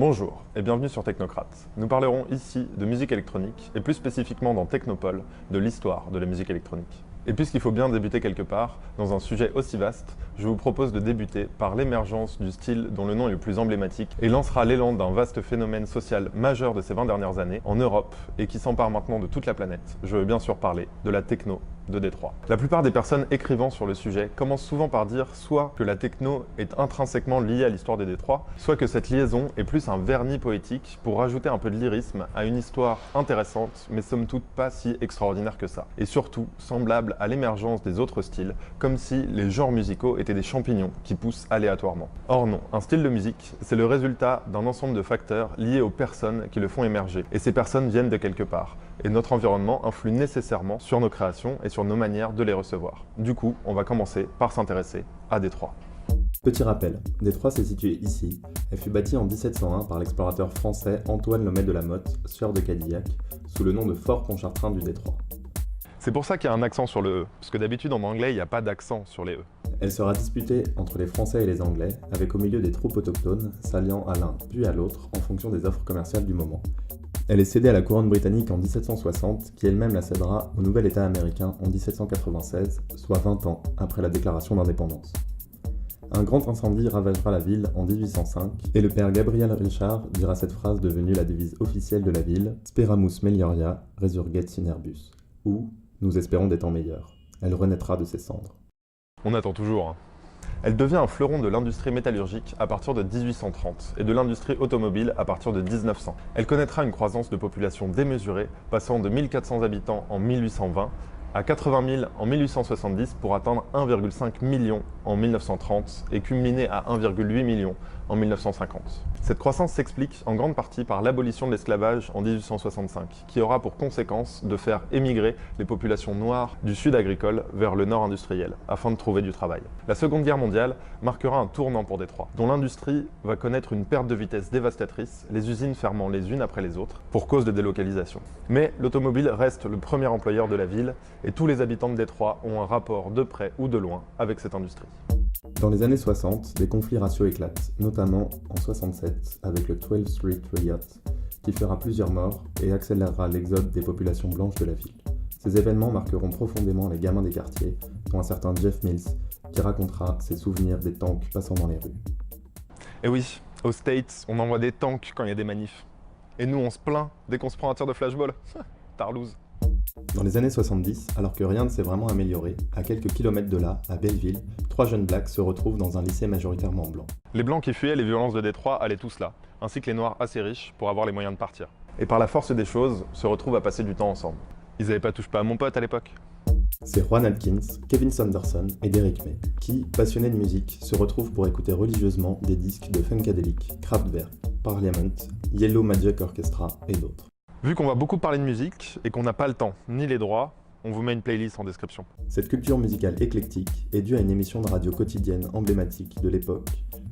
Bonjour et bienvenue sur Technocrate. Nous parlerons ici de musique électronique et plus spécifiquement dans Technopole, de l'histoire de la musique électronique. Et puisqu'il faut bien débuter quelque part, dans un sujet aussi vaste, je vous propose de débuter par l'émergence du style dont le nom est le plus emblématique et lancera l'élan d'un vaste phénomène social majeur de ces 20 dernières années en Europe et qui s'empare maintenant de toute la planète. Je veux bien sûr parler de la techno de Détroit. La plupart des personnes écrivant sur le sujet commencent souvent par dire soit que la techno est intrinsèquement liée à l'histoire de Détroit, soit que cette liaison est plus un vernis poétique pour rajouter un peu de lyrisme à une histoire intéressante, mais somme toute pas si extraordinaire que ça. Et surtout, semblable à l'émergence des autres styles, comme si les genres musicaux étaient des champignons qui poussent aléatoirement. Or non, un style de musique, c'est le résultat d'un ensemble de facteurs liés aux personnes qui le font émerger. Et ces personnes viennent de quelque part. Et notre environnement influe nécessairement sur nos créations et sur nos manières de les recevoir. Du coup, on va commencer par s'intéresser à Détroit. Petit rappel, Détroit s'est située ici. Elle fut bâtie en 1701 par l'explorateur français Antoine Lemay de la Motte, sieur de Cadillac, sous le nom de Fort Pontchartrain du Détroit. C'est pour ça qu'il y a un accent sur le E, parce que d'habitude en anglais, il n'y a pas d'accent sur les E. Elle sera disputée entre les Français et les Anglais, avec au milieu des troupes autochtones, s'alliant à l'un puis à l'autre en fonction des offres commerciales du moment. Elle est cédée à la couronne britannique en 1760, qui elle-même la cédera au nouvel État américain en 1796, soit 20 ans après la déclaration d'indépendance. Un grand incendie ravagera la ville en 1805, et le père Gabriel Richard dira cette phrase devenue la devise officielle de la ville, « Speramus melioria, resurget sinerbus », ou « Nous espérons des temps meilleurs ». Elle renaîtra de ses cendres. On attend toujours, hein. Elle devient un fleuron de l'industrie métallurgique à partir de 1830 et de l'industrie automobile à partir de 1900. Elle connaîtra une croissance de population démesurée, passant de 1400 habitants en 1820 à 80 000 en 1870 pour atteindre 1,5 million en 1930 et culminer à 1,8 million en 1950. Cette croissance s'explique en grande partie par l'abolition de l'esclavage en 1865, qui aura pour conséquence de faire émigrer les populations noires du sud agricole vers le nord industriel, afin de trouver du travail. La Seconde Guerre mondiale marquera un tournant pour Détroit, dont l'industrie va connaître une perte de vitesse dévastatrice, les usines fermant les unes après les autres, pour cause de délocalisation. Mais l'automobile reste le premier employeur de la ville, et tous les habitants de Détroit ont un rapport de près ou de loin avec cette industrie. Dans les années 60, des conflits raciaux éclatent, notamment en 67 avec le 12th Street Riot, qui fera plusieurs morts et accélérera l'exode des populations blanches de la ville. Ces événements marqueront profondément les gamins des quartiers, dont un certain Jeff Mills, qui racontera ses souvenirs des tanks passant dans les rues. Et oui, aux States, on envoie des tanks quand il y a des manifs. Et nous, on se plaint dès qu'on se prend un tir de flashball. Tarlouse. Dans les années 70, alors que rien ne s'est vraiment amélioré, à quelques kilomètres de là, à Belleville, 3 jeunes blacks se retrouvent dans un lycée majoritairement blanc. Les blancs qui fuyaient les violences de Détroit allaient tous là, ainsi que les noirs assez riches pour avoir les moyens de partir. Et par la force des choses, se retrouvent à passer du temps ensemble. Ils avaient pas touché pas à mon pote à l'époque. C'est Juan Atkins, Kevin Sanderson et Derek May, qui, passionnés de musique, se retrouvent pour écouter religieusement des disques de Funkadelic, Kraftwerk, Parliament, Yellow Magic Orchestra et d'autres. Vu qu'on va beaucoup parler de musique et qu'on n'a pas le temps ni les droits, on vous met une playlist en description. Cette culture musicale éclectique est due à une émission de radio quotidienne emblématique de l'époque,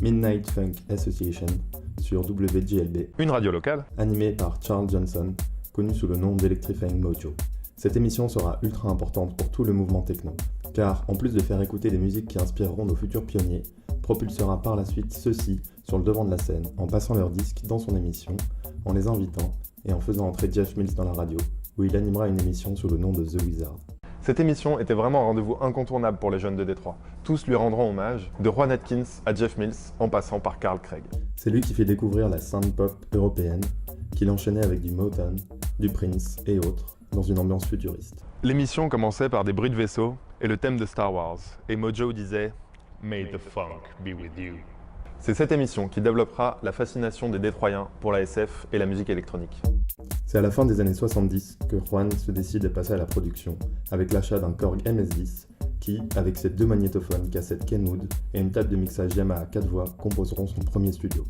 Midnight Funk Association, sur WGLB. Une radio locale. Animée par Charles Johnson, connu sous le nom d'Electrifying Mojo. Cette émission sera ultra importante pour tout le mouvement techno, car en plus de faire écouter des musiques qui inspireront nos futurs pionniers, propulsera par la suite ceux-ci sur le devant de la scène en passant leurs disques dans son émission, en les invitant et en faisant entrer Jeff Mills dans la radio, où il animera une émission sous le nom de The Wizard. Cette émission était vraiment un rendez-vous incontournable pour les jeunes de Détroit. Tous lui rendront hommage, de Juan Atkins à Jeff Mills, en passant par Carl Craig. C'est lui qui fait découvrir la sound pop européenne, qu'il enchaînait avec du Motown, du Prince et autres, dans une ambiance futuriste. L'émission commençait par des bruits de vaisseaux et le thème de Star Wars, et Mojo disait « May the funk be with you ». C'est cette émission qui développera la fascination des Détroitiens pour la SF et la musique électronique. C'est à la fin des années 70 que Juan se décide à passer à la production, avec l'achat d'un Korg MS-10, qui, avec ses 2 magnétophones cassette Kenwood et une table de mixage Yamaha 4 voix, composeront son premier studio.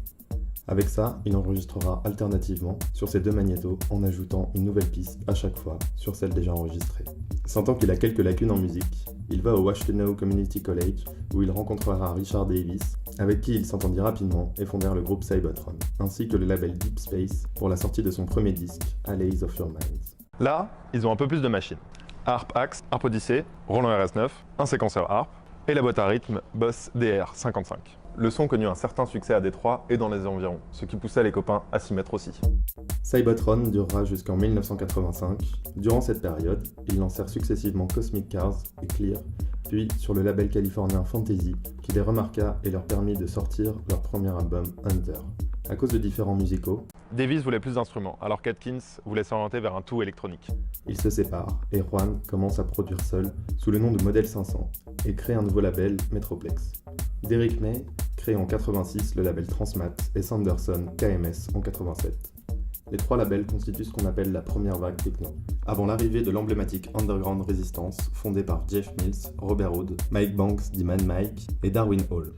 Avec ça, il enregistrera alternativement sur ces 2 magnétos en ajoutant une nouvelle piste à chaque fois sur celle déjà enregistrée. Sentant qu'il a quelques lacunes en musique, il va au Washtenaw Community College où il rencontrera Richard Davis, avec qui il s'entendit rapidement et fondèrent le groupe Cybotron, ainsi que le label Deep Space pour la sortie de son premier disque, Allays of Your Minds. Là, ils ont un peu plus de machines. Harp Axe, Harp Odyssey, Roland RS9, un séquenceur Harp, et la boîte à rythme Boss DR55. Le son connut un certain succès à Détroit et dans les environs, ce qui poussait les copains à s'y mettre aussi. Cybotron durera jusqu'en 1985. Durant cette période, ils lancèrent successivement Cosmic Cars et Clear, puis sur le label californien Fantasy, qui les remarqua et leur permit de sortir leur premier album, Hunter. À cause de différents musicaux, Davis voulait plus d'instruments, alors qu'Atkins voulait s'orienter vers un tout électronique. ils se séparent et Juan commence à produire seul sous le nom de Model 500 et crée un nouveau label, Metroplex. Derrick May crée en 86 le label Transmat et Sanderson KMS en 87. Les trois labels constituent ce qu'on appelle la première vague techno, avant l'arrivée de l'emblématique Underground Resistance fondée par Jeff Mills, Robert Hood, Mike Banks dit Mad Mike et Darwin Hall.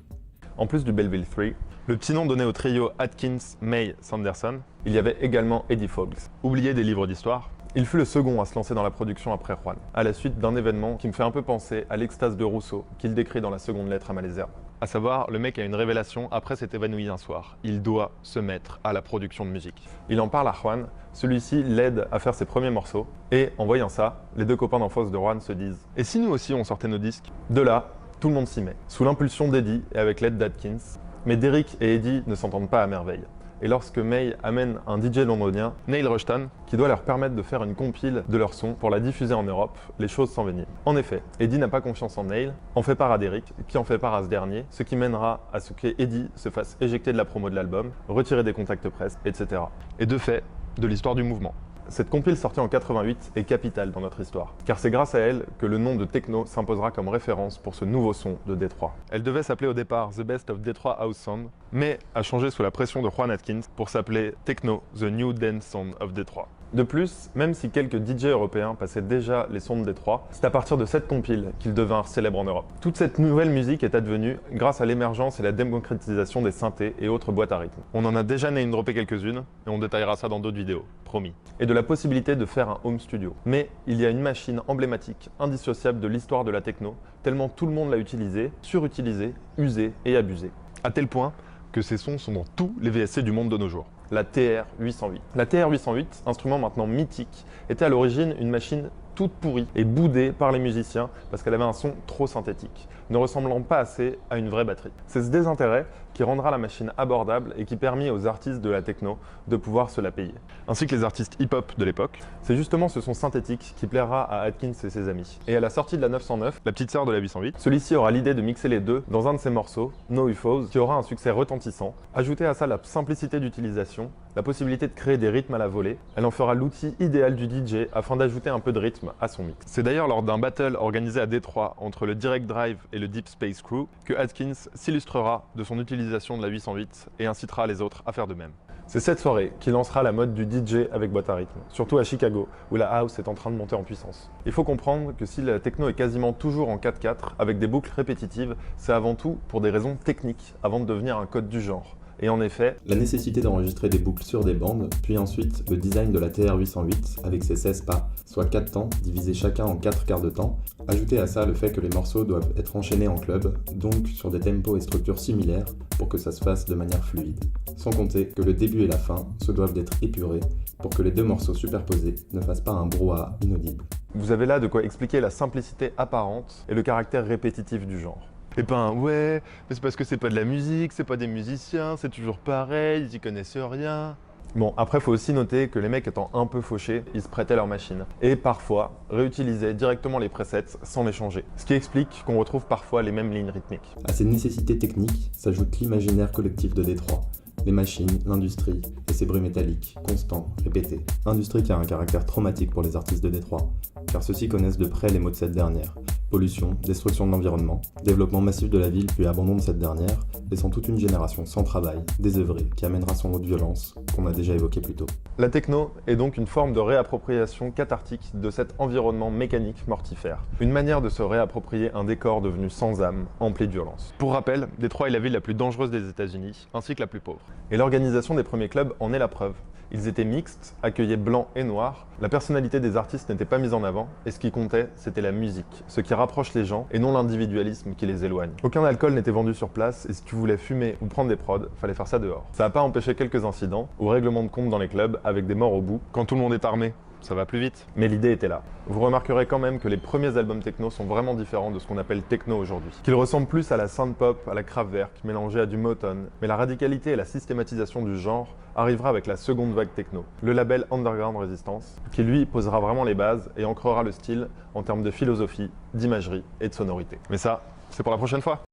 En plus du Belleville 3, le petit nom donné au trio Atkins, May, Sanderson, il y avait également Eddie Foggs. Oublié des livres d'histoire, il fut le second à se lancer dans la production après Juan, à la suite d'un événement qui me fait un peu penser à l'extase de Rousseau qu'il décrit dans la seconde lettre à Malesherbes. À savoir, le mec a une révélation après s'être évanoui un soir. Il doit se mettre à la production de musique. Il en parle à Juan, celui-ci l'aide à faire ses premiers morceaux, et en voyant ça, les deux copains d'enfance de Juan se disent « Et si nous aussi on sortait nos disques ?» De là, tout le monde s'y met, sous l'impulsion d'Eddie et avec l'aide d'Atkins. Mais Derrick et Eddie ne s'entendent pas à merveille. Et lorsque May amène un DJ londonien, Neil Rushton, qui doit leur permettre de faire une compile de leur son pour la diffuser en Europe, les choses s'enveniment. En effet, Eddie n'a pas confiance en Neil, en fait part à Derrick, qui en fait part à ce dernier, ce qui mènera à ce qu'Eddie se fasse éjecter de la promo de l'album, retirer des contacts presse, etc. Et de fait, de l'histoire du mouvement. Cette compile sortie en 88 est capitale dans notre histoire, car c'est grâce à elle que le nom de techno s'imposera comme référence pour ce nouveau son de Détroit. Elle devait s'appeler au départ The Best of Detroit House Sound, mais a changé sous la pression de Juan Atkins pour s'appeler Techno, The New Dance Sound of Detroit. De plus, même si quelques DJ européens passaient déjà les sons de Détroit, c'est à partir de cette compile qu'ils devinrent célèbres en Europe. Toute cette nouvelle musique est advenue grâce à l'émergence et la démocratisation des synthés et autres boîtes à rythme. On en a déjà name-droppé quelques-unes, et on détaillera ça dans d'autres vidéos, promis. Et de la possibilité de faire un home studio. Mais il y a une machine emblématique, indissociable de l'histoire de la techno, tellement tout le monde l'a utilisée, surutilisée, usée et abusée. À tel point que ces sons sont dans tous les VSC du monde de nos jours. La TR-808. La TR-808, instrument maintenant mythique, était à l'origine une machine toute pourrie et boudée par les musiciens parce qu'elle avait un son trop synthétique, ne ressemblant pas assez à une vraie batterie. C'est ce désintérêt qui rendra la machine abordable et qui permit aux artistes de la techno de pouvoir se la payer, ainsi que les artistes hip-hop de l'époque. C'est justement ce son synthétique qui plaira à Atkins et ses amis. Et à la sortie de la 909, la petite sœur de la 808, celui-ci aura l'idée de mixer les deux dans un de ses morceaux, No UFOs, qui aura un succès retentissant. Ajoutez à ça la simplicité d'utilisation, la possibilité de créer des rythmes à la volée, elle en fera l'outil idéal du DJ afin d'ajouter un peu de rythme à son mix. C'est d'ailleurs lors d'un battle organisé à Détroit entre le Direct Drive et le Deep Space Crew que Atkins s'illustrera de son utilisation de la 808 et incitera les autres à faire de même. C'est cette soirée qui lancera la mode du DJ avec boîte à rythme, surtout à Chicago, où la house est en train de monter en puissance. Il faut comprendre que si la techno est quasiment toujours en 4/4, avec des boucles répétitives, c'est avant tout pour des raisons techniques, avant de devenir un code du genre. Et en effet, la nécessité d'enregistrer des boucles sur des bandes, puis ensuite le design de la TR-808 avec ses 16 pas, soit 4 temps, divisés chacun en 4 quarts de temps. Ajoutez à ça le fait que les morceaux doivent être enchaînés en club, donc sur des tempos et structures similaires pour que ça se fasse de manière fluide. Sans compter que le début et la fin se doivent d'être épurés pour que les deux morceaux superposés ne fassent pas un brouhaha inaudible. Vous avez là de quoi expliquer la simplicité apparente et le caractère répétitif du genre. Et ben ouais, mais c'est parce que c'est pas de la musique, c'est pas des musiciens, c'est toujours pareil, ils y connaissent rien. Bon, après faut aussi noter que les mecs étant un peu fauchés, ils se prêtaient leur machine. Et parfois, réutilisaient directement les presets sans les changer. Ce qui explique qu'on retrouve parfois les mêmes lignes rythmiques. À ces nécessités techniques s'ajoute l'imaginaire collectif de Détroit. Les machines, l'industrie et ses bruits métalliques, constants, répétés. Industrie qui a un caractère traumatique pour les artistes de Détroit, car ceux-ci connaissent de près les maux de cette dernière. Pollution, destruction de l'environnement, développement massif de la ville puis abandon de cette dernière, laissant toute une génération sans travail, désœuvrée, qui amènera son lot de violence, qu'on a déjà évoqué plus tôt. La techno est donc une forme de réappropriation cathartique de cet environnement mécanique mortifère. Une manière de se réapproprier un décor devenu sans âme, empli de violence. Pour rappel, Détroit est la ville la plus dangereuse des États-Unis, ainsi que la plus pauvre. Et l'organisation des premiers clubs en est la preuve. Ils étaient mixtes, accueillaient blancs et noirs, la personnalité des artistes n'était pas mise en avant, et ce qui comptait, c'était la musique, ce qui rapproche les gens, et non l'individualisme qui les éloigne. Aucun alcool n'était vendu sur place, et si tu voulais fumer ou prendre des prods, fallait faire ça dehors. Ça n'a pas empêché quelques incidents, ou règlements de compte dans les clubs, avec des morts au bout, quand tout le monde est armé. ça va plus vite. Mais l'idée était là. Vous remarquerez quand même que les premiers albums techno sont vraiment différents de ce qu'on appelle techno aujourd'hui. Qu'ils ressemblent plus à la synthpop, à la Kraftwerk, mélangée à du Motown. Mais la radicalité et la systématisation du genre arrivera avec la seconde vague techno, le label Underground Resistance, qui lui posera vraiment les bases et ancrera le style en termes de philosophie, d'imagerie et de sonorité. Mais ça, c'est pour la prochaine fois.